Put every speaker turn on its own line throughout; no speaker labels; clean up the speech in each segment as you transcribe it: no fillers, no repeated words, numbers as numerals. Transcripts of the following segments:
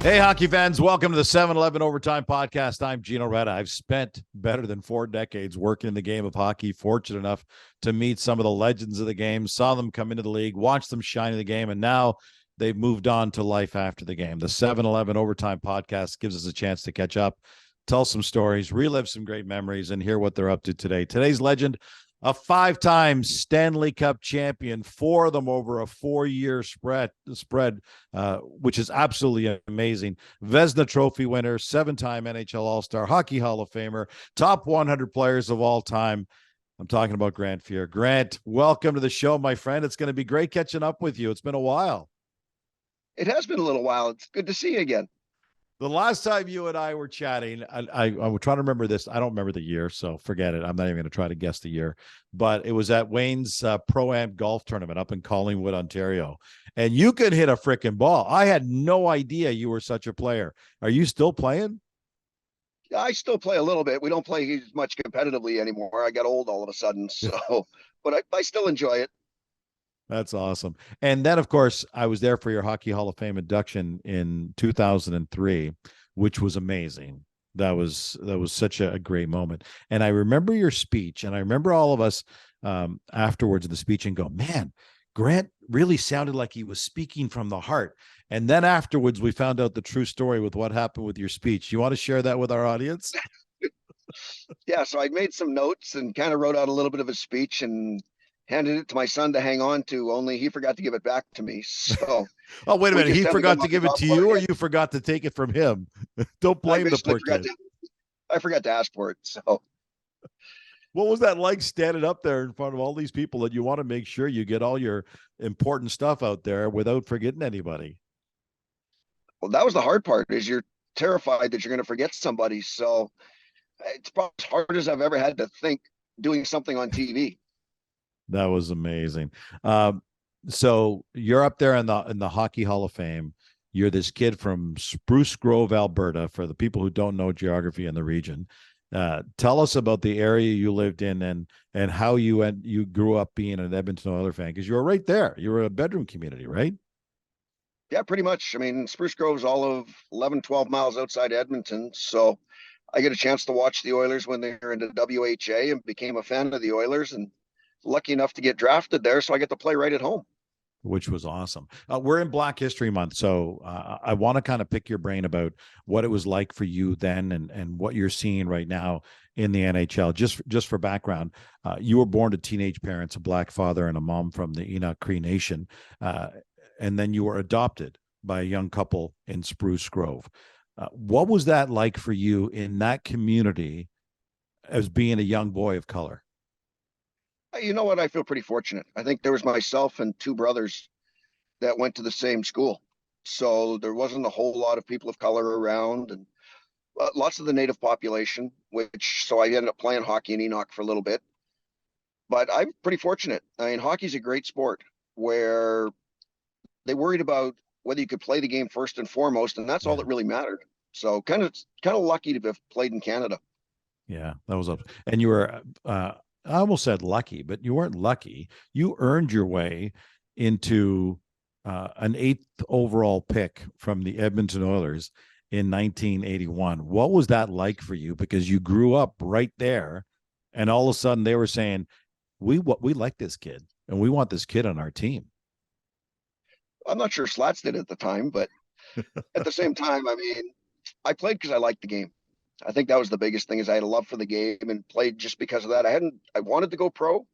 Hey, hockey fans, welcome to the 7-Eleven Overtime Podcast. I'm Gino Retta. I've spent better than 4 decades working in the game of hockey, fortunate enough to meet some of the legends of the game, saw them come into the league, watched them shine in the game, and now they've moved on to life after the game. The 7-Eleven Overtime Podcast gives us a chance to catch up, tell some stories, relive some great memories, and hear what they're up to today. Today's legend, a 5-time Stanley Cup champion, 4 of them over a 4-year spread, which is absolutely amazing. Vezina Trophy winner, 7-time NHL All-Star, Hockey Hall of Famer, top 100 players of all time. I'm talking about Grant Fuhr. Grant, welcome to the show, my friend. It's going to be great catching up with you. It's been a while.
It has been a little while. It's good to see you again.
The last time you and I were chatting, I was trying to remember this. I don't remember the year, so forget it. I'm not even going to try to guess the year. But it was at Wayne's Pro-Am golf tournament up in Collingwood, Ontario. And you could hit a freaking ball. I had no idea you were such a player. Are you still playing?
I still play a little bit. We don't play as much competitively anymore. I got old all of a sudden. So, but I still enjoy it.
That's awesome. And then, of course, I was there for your Hockey Hall of Fame induction in 2003, which was amazing. That was such a great moment. And I remember your speech, and I remember all of us afterwards of the speech and go, man, Grant really sounded like he was speaking from the heart. And then afterwards, we found out the true story with what happened with your speech. You want to share that with our audience?
Yeah, so I made some notes and kind of wrote out a little bit of a speech and handed it to my son to hang on to, only he forgot to give it back to me. So
Oh, wait a
we
minute.
just
He
had to go
forgot to
off the
give it
top
to
of our
you, or
head.
you forgot to take it from him? Don't
I
blame the
basically
poor kid.
I forgot to ask for it. So
What was that like standing up there in front of all these people that you want to make sure you get all your important stuff out there without forgetting anybody?
well, that was the hard part, is you're terrified that you're going to forget somebody. So it's probably as hard as I've ever had to think doing something on TV.
That was amazing. Um, so you're up there in the Hockey Hall of Fame. You're this kid from Spruce Grove, Alberta. For the people who don't know geography in the region, tell us about the area you lived in and how you grew up being an Edmonton Oilers fan, because you were right there. You were a bedroom community, right?
Yeah, pretty much. I mean, Spruce Grove's all of 11, 12 miles outside Edmonton. So I get a chance to watch the Oilers when they were in the WHA and became a fan of the Oilers and lucky enough to get drafted there. So I get to play right at home.
Which was awesome. We're in Black History Month, so I want to kind of pick your brain about what it was like for you then, and what you're seeing right now in the NHL. Just for background, you were born to teenage parents, a Black father and a mom from the Enoch Cree Nation, and then you were adopted by a young couple in Spruce Grove. What was that like for you in that community as being a young boy of color?
You know what? I feel pretty fortunate. I think there was myself and two brothers that went to the same school. So there wasn't a whole lot of people of color around and lots of the native population, which so I ended up playing hockey in Enoch for a little bit. But I'm pretty fortunate. I mean, hockey's a great sport where they worried about whether you could play the game first and foremost, and that's all
Yeah.
that really mattered. So kind of lucky to have played in Canada.
Yeah, that was up. And you were, I almost said lucky, but you weren't lucky. You earned your way into an 8th overall pick from the Edmonton Oilers in 1981. What was that like for you? Because you grew up right there, and all of a sudden they were saying, we like this kid, and we want this kid on our team.
I'm not sure Slats did at the time, but at the same time, I mean, I played because I liked the game. I think that was the biggest thing, is I had a love for the game and played just because of that. I wanted to go pro,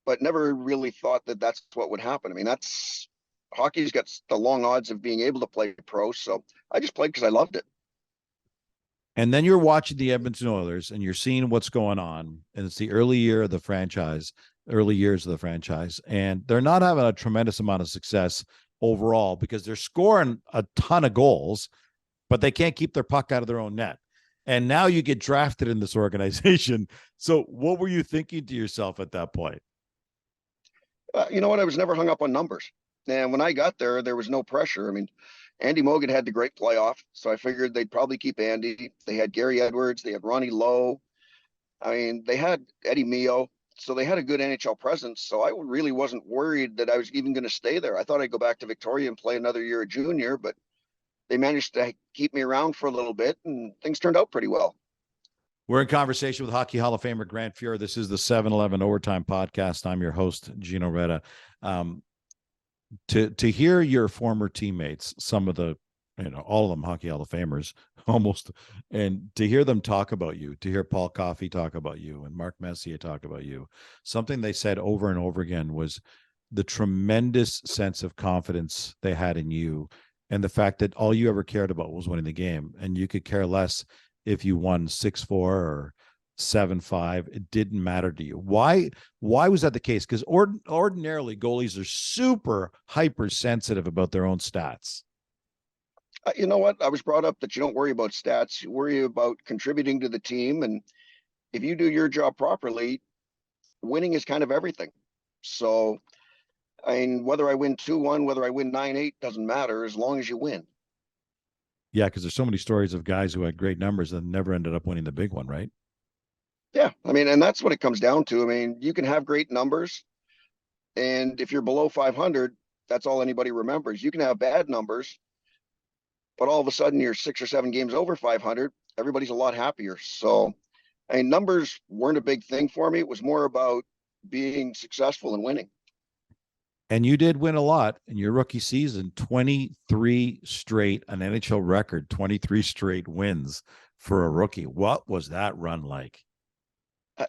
but never really thought that that's what would happen. I mean, that's hockey's got the long odds of being able to play pro. So I just played because I loved it.
And then you're watching the Edmonton Oilers and you're seeing what's going on. And it's the early years of the franchise. And they're not having a tremendous amount of success overall because they're scoring a ton of goals, but they can't keep their puck out of their own net. And now you get drafted in this organization. So what were you thinking to yourself at that point?
You know what? I was never hung up on numbers. And when I got there, there was no pressure. I mean, Andy Mogan had the great playoff, so I figured they'd probably keep Andy. They had Gary Edwards, they had Ronnie Lowe. I mean, they had Eddie Mio, so they had a good NHL presence. So I really wasn't worried that I was even going to stay there. I thought I'd go back to Victoria and play another year at junior, but they managed to keep me around for a little bit, and things turned out pretty well.
We're in conversation with Hockey Hall of Famer Grant Fuhr. This is the 7-Eleven Overtime Podcast. I'm your host, Gino Reda. To hear your former teammates, some of the, all of them Hockey Hall of Famers, almost, and to hear them talk about you, to hear Paul Coffey talk about you and Mark Messier talk about you, something they said over and over again was the tremendous sense of confidence they had in you, and the fact that all you ever cared about was winning the game, and you could care less if you won 6-4 or 7-5. It didn't matter to you. Why was that the case? Because ordinarily goalies are super hypersensitive about their own stats.
You know what? I was brought up that you don't worry about stats. You worry about contributing to the team. And if you do your job properly, winning is kind of everything. So, I mean, whether I win 2-1, whether I win 9-8, doesn't matter as long as you win.
Yeah, because there's so many stories of guys who had great numbers and never ended up winning the big one, right?
Yeah, I mean, and that's what it comes down to. I mean, you can have great numbers, and if you're below 500, that's all anybody remembers. You can have bad numbers, but all of a sudden you're 6 or 7 games over 500. Everybody's a lot happier. So, I mean, numbers weren't a big thing for me. It was more about being successful and winning.
And you did win a lot in your rookie season, 23 straight, an NHL record, 23 straight wins for a rookie. What was that run like?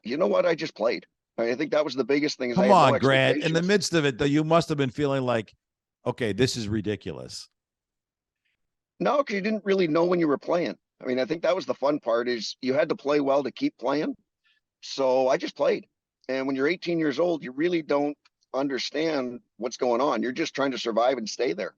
You know what? I just played. I think that was the biggest thing. Is
Come
I had
on,
no
Grant. In the midst of it, though, you must have been feeling like, okay, this is ridiculous.
No, because you didn't really know when you were playing. I mean, I think that was the fun part, is you had to play well to keep playing. So I just played. And when you're 18 years old, you really don't understand what's going on. You're just trying to survive and stay there.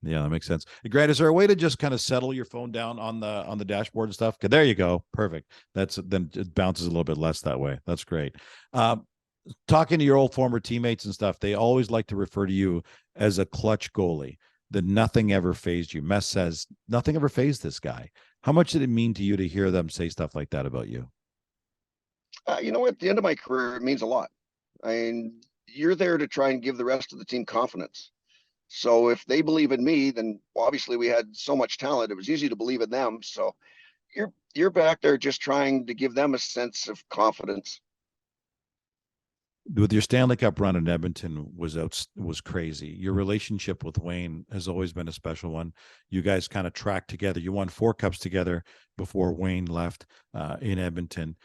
Yeah, that makes sense. Grant, is there a way to just kind of settle your phone down on the dashboard and stuff? There you go. Perfect. Then it bounces a little bit less that way. That's great. Talking to your old former teammates and stuff, they always like to refer to you as a clutch goalie, that nothing ever phased you. Mess says nothing ever phased this guy. How much did it mean to you to hear them say stuff like that about you?
You know, at the end of my career, it means a lot. I mean, you're there to try and give the rest of the team confidence. So if they believe in me, then obviously we had so much talent. It was easy to believe in them. So you're back there just trying to give them a sense of confidence.
With your Stanley Cup run in Edmonton was crazy. Your relationship with Wayne has always been a special one. You guys kind of tracked together. You won 4 cups together before Wayne left in Edmonton.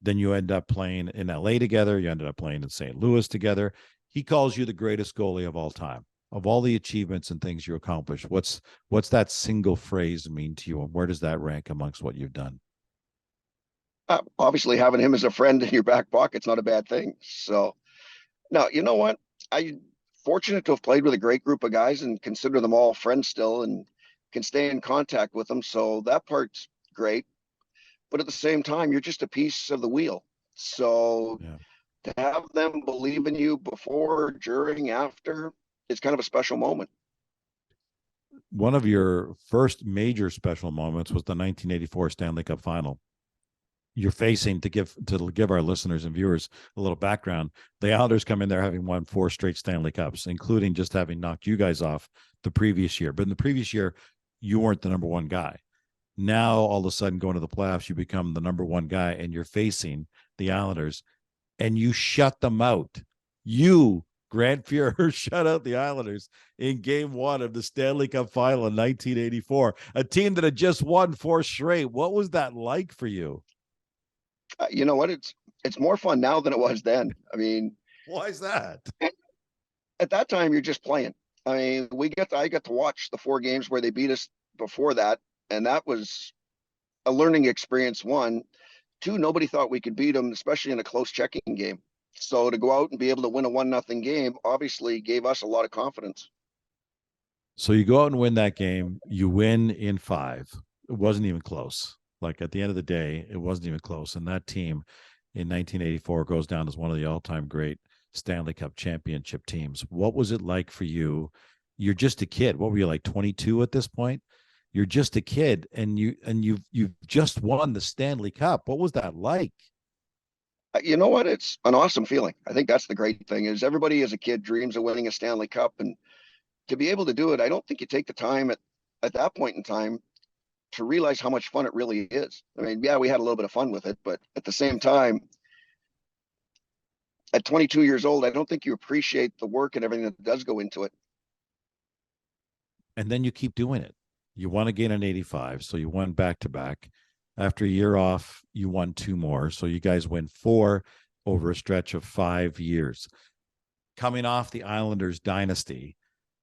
Then you end up playing in LA together. You ended up playing in St. Louis together. He calls you the greatest goalie of all time. Of all the achievements and things you accomplished, what's that single phrase mean to you, and where does that rank amongst what you've done?
Obviously, having him as a friend in your back pocket's not a bad thing. So, no, you know what? I'm fortunate to have played with a great group of guys and consider them all friends still, and can stay in contact with them. So that part's great. But at the same time, you're just a piece of the wheel. So
Yeah.
to have them believe in you before, during, after, it's kind of a special moment.
One of your first major special moments was the 1984 Stanley Cup Final. You're facing, to give our listeners and viewers a little background, the Islanders come in there having won 4 straight Stanley Cups, including just having knocked you guys off the previous year. But in the previous year, you weren't the number 1 guy. Now, all of a sudden, going to the playoffs, you become the number 1 guy, and you're facing the Islanders, and you shut them out. You, Grant Fuhr, shut out the Islanders in Game 1 of the Stanley Cup Final in 1984, a team that had just won 4 straight. What was that like for you?
You know what? It's more fun now than it was then. I mean,
why is that?
At that time, you're just playing. I mean, I got to watch the 4 games where they beat us before that, and that was a learning experience. 1, 2, nobody thought we could beat them, especially in a close checking game. So to go out and be able to win a 1-0 game obviously gave us a lot of confidence.
So you go out and win that game. You win in 5. It wasn't even close. Like, at the end of the day, it wasn't even close. And that team in 1984 goes down as one of the all-time great Stanley Cup championship teams. What was it like for you? You're just a kid. What were you, like 22 at this point? You're just a kid, and you've just won the Stanley Cup. What was that like?
You know what? It's an awesome feeling. I think that's the great thing, is everybody as a kid dreams of winning a Stanley Cup, and to be able to do it, I don't think you take the time at that point in time to realize how much fun it really is. I mean, yeah, we had a little bit of fun with it, but at the same time, at 22 years old, I don't think you appreciate the work and everything that does go into it.
And then you keep doing it. You won again in 85, so you won back to back. After a year off, you won 2 more. So you guys win 4 over a stretch of 5 years. Coming off the Islanders dynasty,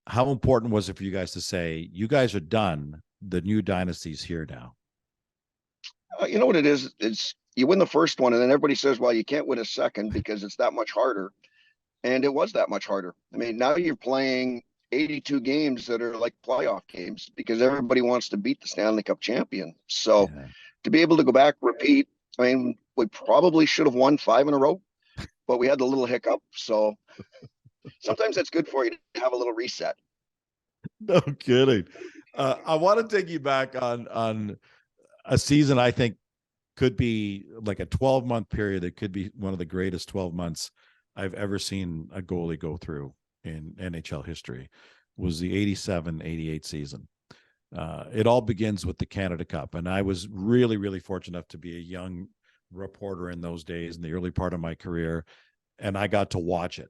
how important was it for you guys to say, you guys are done, the new dynasty's here now?
You know what it is? It's you win the first one, and then everybody says, well, you can't win a second because it's that much harder. And it was that much harder. I mean, now you're playing 82 games that are like playoff games because everybody wants to beat the Stanley Cup champion. So
Yeah.
to be able to go back, repeat, I mean, we probably should have won 5 in a row, but we had the little hiccup. So sometimes that's good for you to have a little reset.
No kidding. I want to take you back on a season I think could be like a 12-month period. It could be one of the greatest 12 months I've ever seen a goalie go through in NHL history. Was the 87-88 season. It all begins with the Canada Cup. And I was really, really fortunate enough to be a young reporter in those days in the early part of my career. And I got to watch it.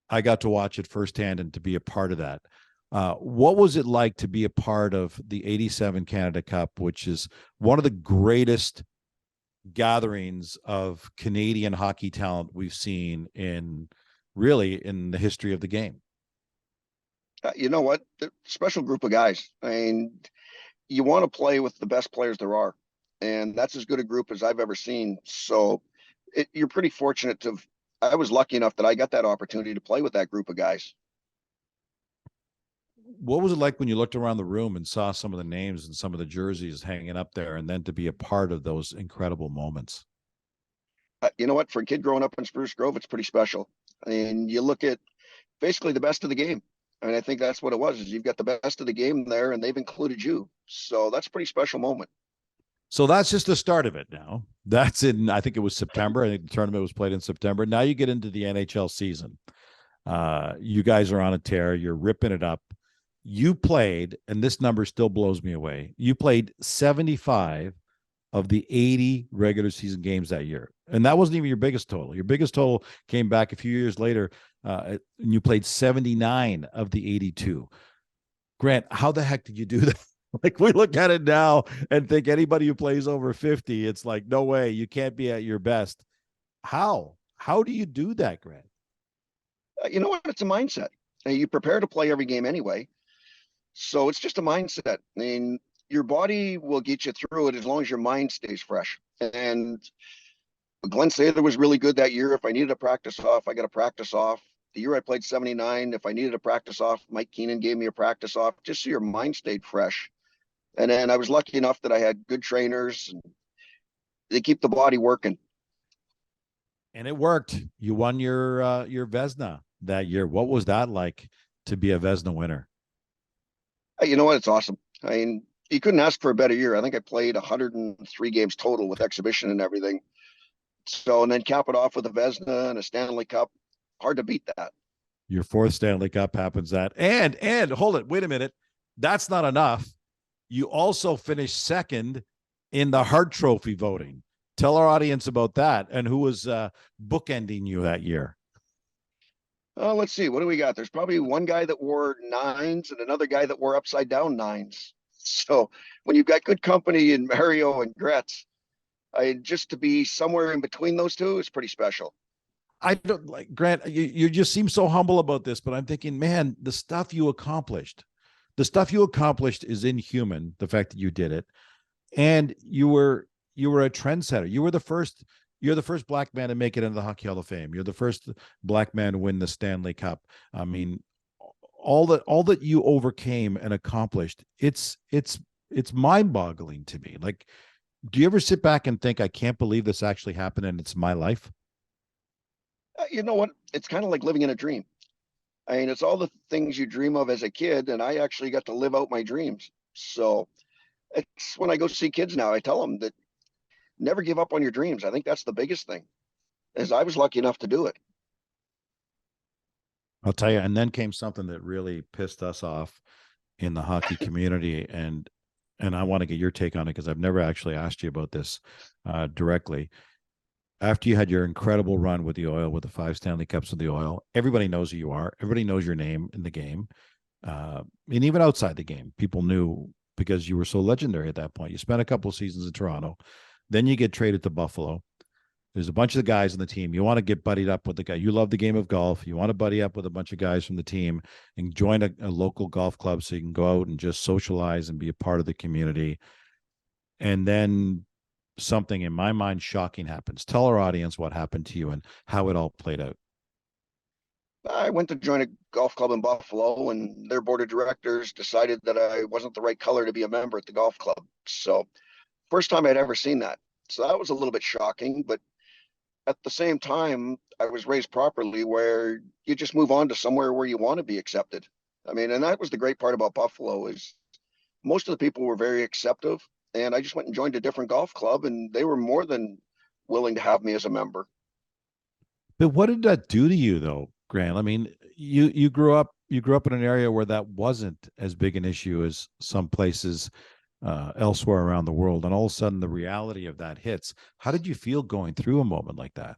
I got to watch it firsthand and to be a part of that. What was it like to be a part of the 87 Canada Cup, which is one of the greatest gatherings of Canadian hockey talent we've seen in the history of the game?
You know what? They're a special group of guys. I mean, you want to play with the best players there are, and that's as good a group as I've ever seen. So you're pretty fortunate to. I was lucky enough that I got that opportunity to play with that group of guys.
What was it like when you looked around the room and saw some of the names and some of the jerseys hanging up there, and then to be a part of those incredible moments?
You know what? For a kid growing up in Spruce Grove, it's pretty special. I mean, you look at basically the best of the game. I mean, I think that's what it was, is you've got the best of the game there and they've included you. So that's a pretty special moment.
So that's just the start of it now. That's in, I think it was September. I think the tournament was played in September. Now you get into the NHL season. You guys are on a tear. You're ripping it up. You played, and this number still blows me away. You played 75 of the 80 regular season games that year. And that wasn't even your biggest total. Your biggest total came back a few years later, and you played 79 of the 82. Grant, how the heck did you do that? Like, we look at it now and think anybody who plays over 50, it's like, no way, you can't be at your best. How do you do that, Grant?
You know what? It's a mindset. You prepare to play every game anyway. So it's just a mindset. I mean, your body will get you through it as long as your mind stays fresh. And Glenn Sather was really good that year. If I needed a practice off, I got a practice off. The year I played 79, if I needed a practice off, Mike Keenan gave me a practice off, just so your mind stayed fresh. And then I was lucky enough that I had good trainers. And they keep the body working.
And it worked. You won your Vezina that year. What was that like to be a Vezina winner?
You know what? It's awesome. I mean, you couldn't ask for a better year. I think I played 103 games total with exhibition and everything. So, and then cap it off with a Vezina and a Stanley Cup. Hard to beat that.
Your 4th Stanley Cup happens that. And hold it, wait a minute. That's not enough. You also finished 2nd in the Hart Trophy voting. Tell our audience about that and who was bookending you that year.
Let's see. What do we got? There's probably one guy that wore 9s and another guy that wore upside down 9s. So when you've got good company in Mario and Gretz, just to be somewhere in between those two is pretty special.
I don't like Grant. You just seem so humble about this, but I'm thinking, man, the stuff you accomplished is inhuman. The fact that you did it, and you were a trendsetter. You're the first black man to make it into the Hockey Hall of Fame. You're the first black man to win the Stanley Cup. I mean, all that you overcame and accomplished, it's mind-boggling to me. Like, do you ever sit back and think, I can't believe this actually happened and it's my life?
You know what? It's kind of like living in a dream. I mean, it's all the things you dream of as a kid, and I actually got to live out my dreams. So it's when I go see kids now, I tell them that never give up on your dreams. I think that's the biggest thing, as I was lucky enough to do it.
I'll tell you. And then came something that really pissed us off in the hockey community, and I want to get your take on it because I've never actually asked you about this directly. After you had your incredible run with the Oil, with the 5 Stanley Cups with the Oil, everybody knows who you are. Everybody knows your name in the game, and even outside the game, people knew because you were so legendary at that point. You spent a couple of seasons in Toronto, then you get traded to Buffalo. There's a bunch of the guys on the team. You want to get buddied up with the guy. You love the game of golf. You want to buddy up with a bunch of guys from the team and join a local golf club so you can go out and just socialize and be a part of the community. And then something, in my mind, shocking happens. Tell our audience what happened to you and how it all played out.
I went to join a golf club in Buffalo, and their board of directors decided that I wasn't the right color to be a member at the golf club. So, first time I'd ever seen that. So that was a little bit shocking, but at the same time, I was raised properly where you just move on to somewhere where you want to be accepted. I mean, and that was the great part about Buffalo is most of the people were very acceptive, and I just went and joined a different golf club, and they were more than willing to have me as a member.
But what did that do to you, though, Grant? I mean, you grew up in an area where that wasn't as big an issue as some places elsewhere around the world, and all of a sudden the reality of that hits. How did you feel going through a moment like that?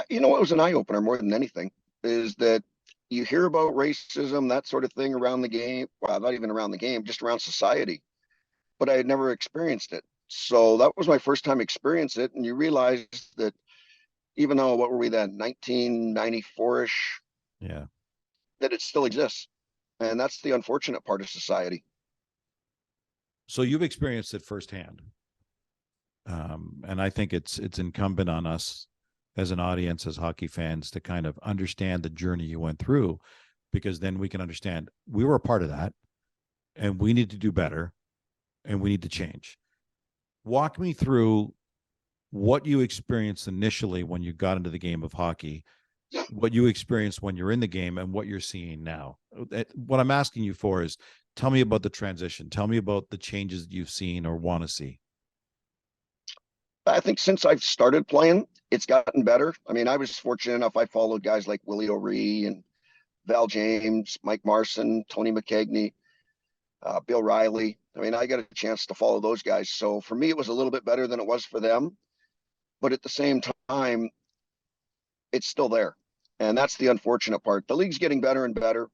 You know, it was an eye opener more than anything. Is that you hear about racism, that sort of thing around the game. Well, not even around the game, just around society. But I had never experienced it. So that was my first time experiencing it. And you realize that even though, what were we then, 1994-ish,
Yeah.
that it still exists. And that's the unfortunate part of society.
So you've experienced it firsthand. And I think it's incumbent on us as an audience, as hockey fans, to kind of understand the journey you went through, because then we can understand we were a part of that and we need to do better and we need to change. Walk me through what you experienced initially when you got into the game of hockey, what you experienced when you're in the game, and what you're seeing now. What I'm asking you for is tell me about the transition. Tell me about the changes that you've seen or want to see.
I think since I've started playing, it's gotten better. I mean, I was fortunate enough. I followed guys like Willie O'Ree and Val James, Mike Marson, Tony McKegney, Bill Riley. I mean, I got a chance to follow those guys. So for me, it was a little bit better than it was for them. But at the same time, it's still there. And that's the unfortunate part. The league's getting better and better,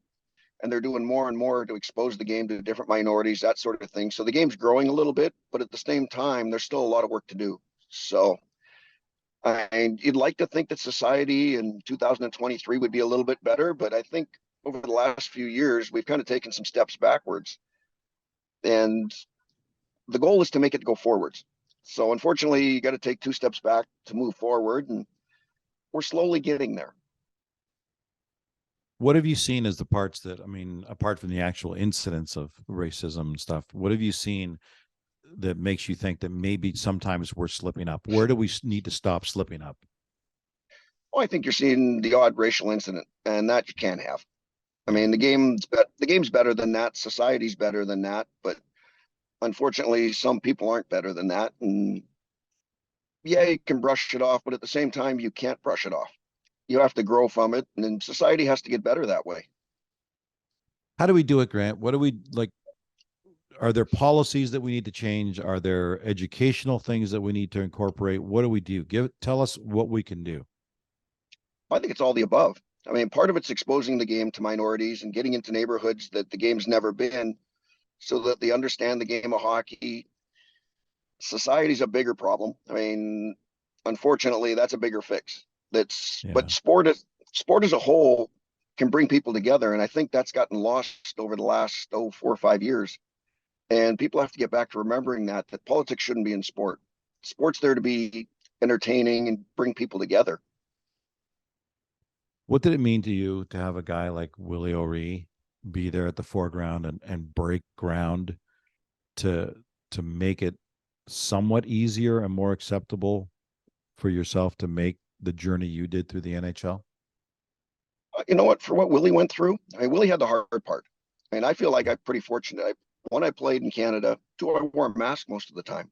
and they're doing more and more to expose the game to different minorities, that sort of thing. So the game's growing a little bit, but at the same time, there's still a lot of work to do. So you'd like to think that society in 2023 would be a little bit better, but I think over the last few years, we've kind of taken some steps backwards. And the goal is to make it go forwards. So unfortunately, you got to take 2 steps back to move forward, and we're slowly getting there.
What have you seen as the parts that, I mean, apart from the actual incidents of racism and stuff, what have you seen that makes you think that maybe sometimes we're slipping up? Where do we need to stop slipping up?
Well, I think you're seeing the odd racial incident, and that you can't have. I mean, the game's better than that. Society's better than that, but unfortunately, some people aren't better than that. And yeah, you can brush it off, but at the same time, you can't brush it off. You have to grow from it, and then society has to get better that way.
How do we do it, Grant? What do we like? Are there policies that we need to change? Are there educational things that we need to incorporate? What do we do? Tell us what we can do.
I think it's all the above. I mean, part of it's exposing the game to minorities and getting into neighborhoods that the game's never been so that they understand the game of hockey. Society's a bigger problem. I mean, unfortunately, that's a bigger fix. But sport as a whole can bring people together. And I think that's gotten lost over the last 4 or 5 years. And people have to get back to remembering that politics shouldn't be in sport. Sport's there to be entertaining and bring people together.
What did it mean to you to have a guy like Willie O'Ree be there at the foreground and break ground to make it somewhat easier and more acceptable for yourself to make the journey you did through the NHL?
You know what? For what Willie went through, I mean, Willie had the hard part. I mean, I feel like I'm pretty fortunate. When I played in Canada, I wore a mask most of the time.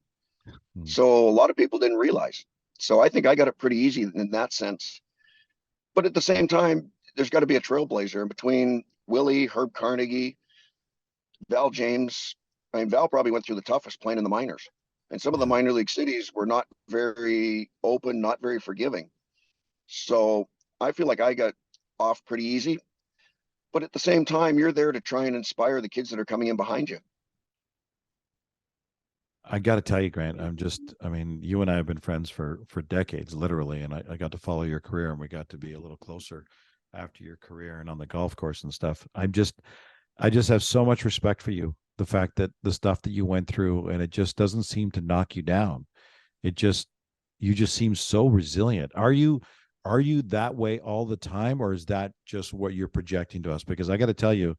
So a lot of people didn't realize. So I think I got it pretty easy in that sense. But at the same time, there's got to be a trailblazer. And between Willie, Herb Carnegie, Val James, I mean, Val probably went through the toughest playing in the minors. And some of the
Yeah.
minor league cities were not very open, not very forgiving. So I feel like I got off pretty easy. But at the same time, you're there to try and inspire the kids that are coming in behind you.
I got to tell you, Grant, I mean, you and I have been friends for decades, literally, and I got to follow your career, and we got to be a little closer after your career and on the golf course and stuff. I just have so much respect for you. The fact that the stuff that you went through, and it just doesn't seem to knock you down. It just you just seem so resilient. Are you that way all the time, or is that just what you're projecting to us? Because I got to tell you,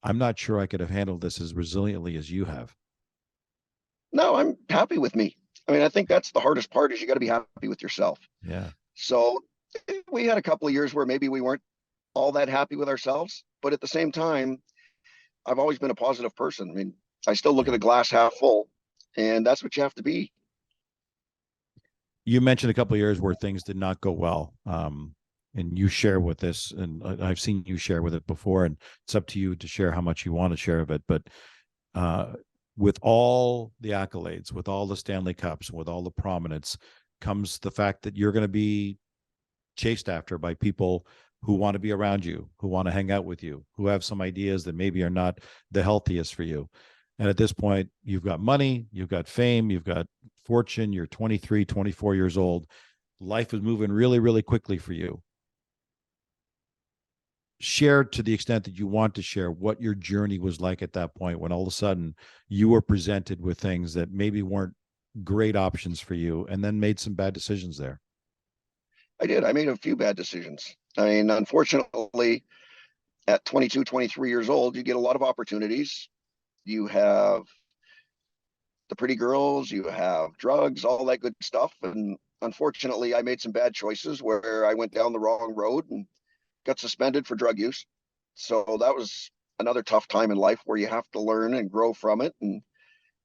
I'm not sure I could have handled this as resiliently as you have.
No, I'm happy with me. I mean, I think that's the hardest part is you got to be happy with yourself.
Yeah.
So we had a couple of years where maybe we weren't all that happy with ourselves, but at the same time, I've always been a positive person. I mean, I still look at
Yeah.
the glass half full, and that's what you have to be.
You mentioned a couple of years where things did not go well. And you share with this, and I've seen you share with it before, and it's up to you to share how much you want to share of it. But uh, with all the accolades, with all the Stanley Cups, with all the prominence, comes the fact that you're going to be chased after by people who want to be around you, who want to hang out with you, who have some ideas that maybe are not the healthiest for you. And at this point, you've got money, you've got fame, you've got fortune, you're 23, 24 years old. Life is moving really, really quickly for you. Share to the extent that you want to share what your journey was like at that point when all of a sudden you were presented with things that maybe weren't great options for you and then made some bad decisions there.
I did. I made a few bad decisions. I mean, unfortunately, at 22, 23 years old, you get a lot of opportunities. You have the pretty girls, you have drugs, all that good stuff. And unfortunately, I made some bad choices where I went down the wrong road and got suspended for drug use. So that was another tough time in life where you have to learn and grow from it. And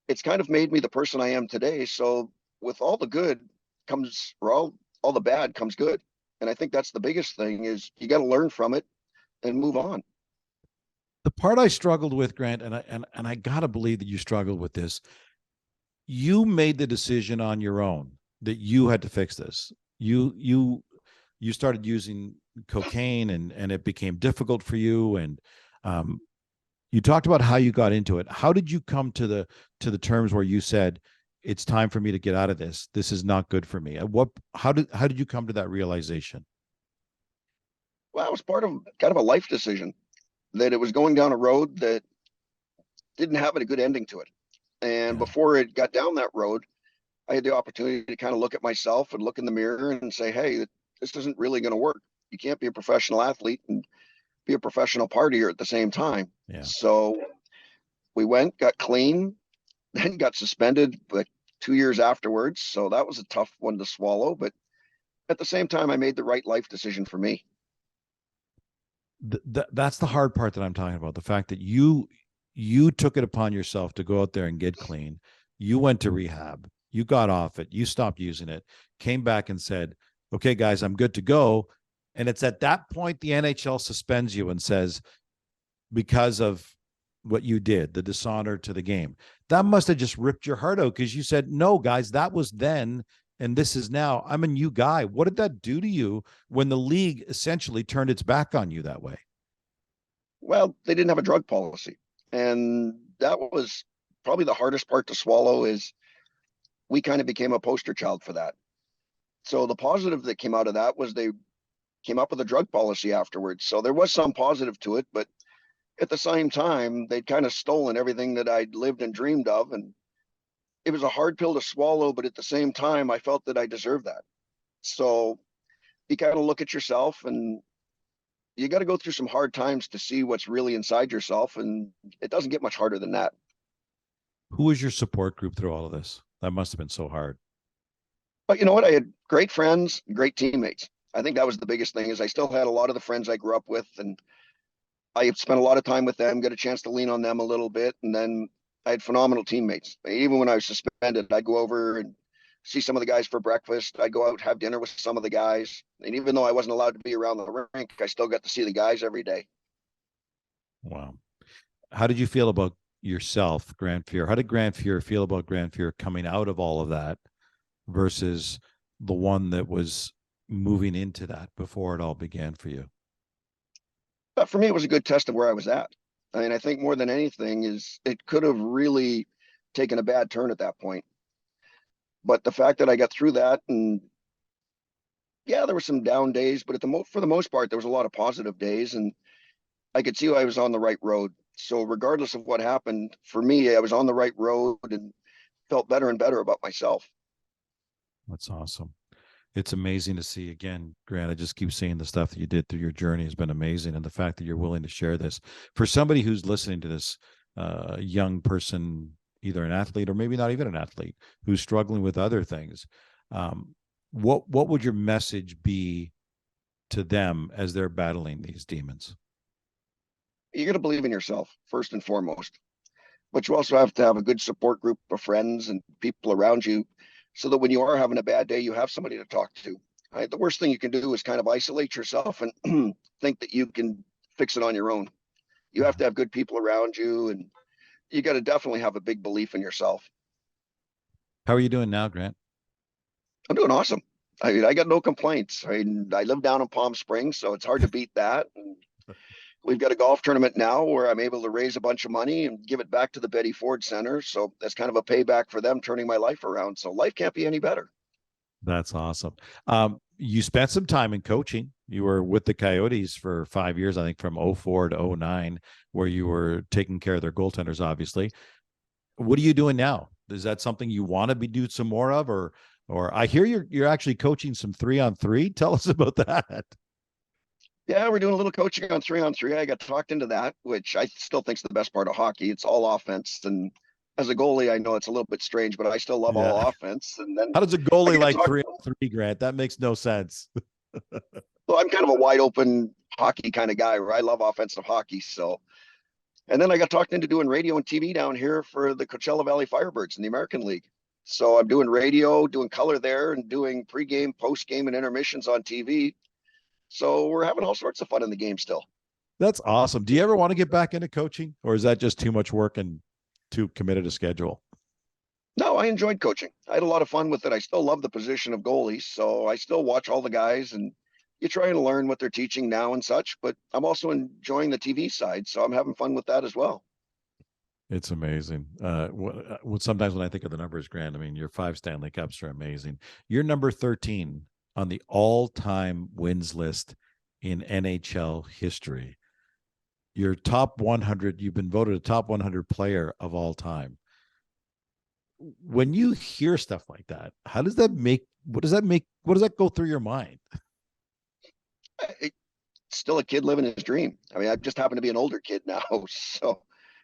it's kind of made me the person I am today. So with all the good comes, or all the bad comes good. And I think that's the biggest thing is you got to learn from it and move on.
The part I struggled with, Grant, and I gotta believe that you struggled with this. You made the decision on your own that you had to fix this. You started using cocaine, and it became difficult for you. And um, you talked about how you got into it. How did you come to the terms where you said it's time for me to get out of this? This is not good for me. How did you come to that realization?
Well, it was part of kind of a life decision that it was going down a road that didn't have a good ending to it. And
Yeah.
before it got down that road, I had the opportunity to kind of look at myself and look in the mirror and say, hey, this isn't really going to work. You can't be a professional athlete and be a professional partier at the same time.
Yeah.
So we went, got clean, then got suspended, but 2 years afterwards. So that was a tough one to swallow. But at the same time, I made the right life decision for me.
That's the hard part that I'm talking about. The fact that you took it upon yourself to go out there and get clean. You went to rehab. You got off it. You stopped using it. Came back and said, "Okay, guys, I'm good to go." And it's at that point the NHL suspends you and says, because of what you did, the dishonor to the game. That must have just ripped your heart out because you said, "No, guys, that was then and this is now. I'm a new guy." What did that do to you when the league essentially turned its back on you that way?
Well, they didn't have a drug policy. And that was probably the hardest part to swallow is we kind of became a poster child for that. So the positive that came out of that was they came up with a drug policy afterwards. So there was some positive to it, but at the same time, they'd kind of stolen everything that I'd lived and dreamed of. And it was a hard pill to swallow, but at the same time, I felt that I deserved that. So you kind of look at yourself and you got to go through some hard times to see what's really inside yourself. And it doesn't get much harder than that.
Who was your support group through all of this? That must have been so hard.
But you know what? I had great friends, great teammates. I think that was the biggest thing is I still had a lot of the friends I grew up with and I spent a lot of time with them, got a chance to lean on them a little bit. And then I had phenomenal teammates. Even when I was suspended, I'd go over and see some of the guys for breakfast. I'd go out, have dinner with some of the guys. And even though I wasn't allowed to be around the rink, I still got to see the guys every day.
Wow. How did you feel about yourself, Grant Fuhr? How did Grant Fuhr feel about Grant Fuhr coming out of all of that versus the one that was moving into that before it all began for you?
But for me, it was a good test of where I was at. I mean, I think more than anything is it could have really taken a bad turn at that point. But the fact that I got through that, and yeah, there were some down days, but for the most part, there was a lot of positive days, and I could see I was on the right road. So regardless of what happened, for me, I was on the right road and felt better and better about myself.
That's awesome. It's amazing to see. Again, Grant, I just keep seeing the stuff that you did through your journey has been amazing. And the fact that you're willing to share this for somebody who's listening to this, young person, either an athlete or maybe not even an athlete, who's struggling with other things. What would your message be to them as they're battling these demons?
You got to believe in yourself first and foremost, but you also have to have a good support group of friends and people around you so that when you are having a bad day, you have somebody to talk to. Right? The worst thing you can do is kind of isolate yourself and think that you can fix it on your own. You have to have good people around you, and you got to definitely have a big belief in yourself.
How are you doing now, Grant?
I'm doing awesome. I mean, I got no complaints. I live down in Palm Springs, so it's hard to beat that. And we've got a golf tournament now where I'm able to raise a bunch of money and give it back to the Betty Ford Center. So that's kind of a payback for them turning my life around. So life can't be any better.
That's awesome. You spent some time in coaching. You were with the Coyotes for 5 years, I think from 04 to 09, where you were taking care of their goaltenders, obviously. What are you doing now? Is that something you want to be do some more of, or I hear you're actually coaching some 3-on-3. Tell us about that.
Yeah, we're doing a little coaching on 3-on-3. I got talked into that, which I still think is the best part of hockey. It's all offense. And as a goalie, I know it's a little bit strange, but I still love all offense. And then
how does a goalie like 3-on-3, Grant? That makes no sense.
Well, I'm kind of a wide open hockey kind of guy where I love offensive hockey. So, and then I got talked into doing radio and TV down here for the Coachella Valley Firebirds in the American League. So I'm doing radio, doing color there, and doing pregame, postgame, and intermissions on TV. So we're having all sorts of fun in the game still.
That's awesome. Do you ever want to get back into coaching, or is that just too much work and too committed a schedule?
No, I enjoyed coaching. I had a lot of fun with it. I still love the position of goalie, so I still watch all the guys, and you try and learn what they're teaching now and such, but I'm also enjoying the TV side, so I'm having fun with that as well.
It's amazing. Sometimes when I think of the numbers, Grant, I mean, your 5 Stanley Cups are amazing. You're number 13 on the all-time wins list in NHL history. You're top 100. You've been voted a top 100 player of all time. When you hear stuff like that, what does that go through your mind?
It's still a kid living his dream. I mean, I just happen to be an older kid now. So,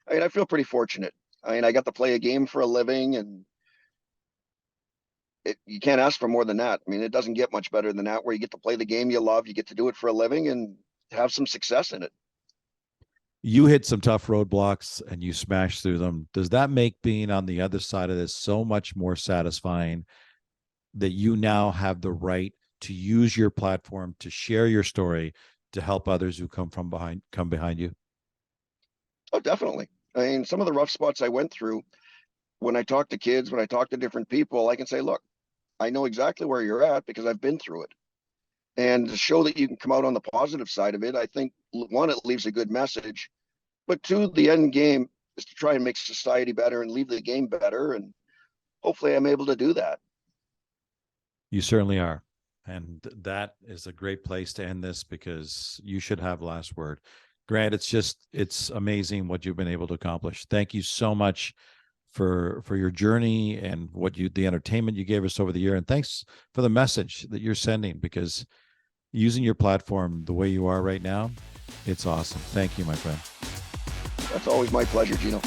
I mean, I feel pretty fortunate. I mean, I got to play a game for a living, and you can't ask for more than that. I mean, it doesn't get much better than that, where you get to play the game you love, you get to do it for a living and have some success in it.
You hit some tough roadblocks and you smashed through them. Does that make being on the other side of this so much more satisfying that you now have the right to use your platform to share your story to help others who come behind you?
Oh, definitely. I mean, some of the rough spots I went through, when I talk to kids, when I talk to different people, I can say, look, I know exactly where you're at because I've been through it. And to show that you can come out on the positive side of it, I think, one, it leaves a good message, but two, the end game is to try and make society better and leave the game better. And hopefully I'm able to do that.
You certainly are. And that is a great place to end this, because you should have last word. Grant, it's amazing what you've been able to accomplish. Thank you so much for your journey and the entertainment you gave us over the year. And thanks for the message that you're sending, because using your platform the way you are right now, it's awesome. Thank you, my friend.
That's always my pleasure, Gino.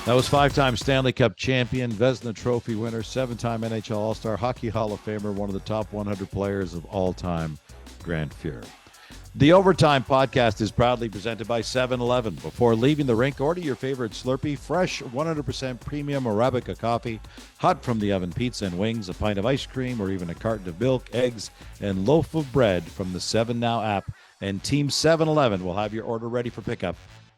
That was 5-time Stanley Cup champion, Vezina Trophy winner, 7-time NHL All-Star, Hockey Hall of Famer, one of the top 100 players of all time, Grant Fuhr. The Overtime Podcast is proudly presented by 7-Eleven. Before leaving the rink, order your favorite Slurpee, fresh 100% premium Arabica coffee, hot from the oven pizza and wings, a pint of ice cream, or even a carton of milk, eggs, and loaf of bread from the 7 Now app. And Team 7-Eleven will have your order ready for pickup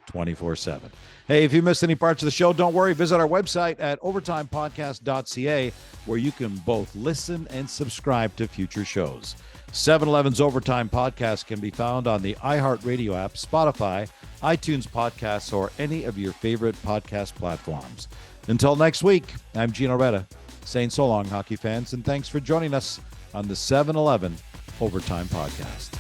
24/7. Hey, if you missed any parts of the show, don't worry. Visit our website at overtimepodcast.ca, where you can both listen and subscribe to future shows. 7-Eleven's Overtime Podcast can be found on the iHeartRadio app, Spotify, iTunes Podcasts, or any of your favorite podcast platforms. Until next week, I'm Gino Retta, saying so long, hockey fans, and thanks for joining us on the 7-Eleven Overtime Podcast.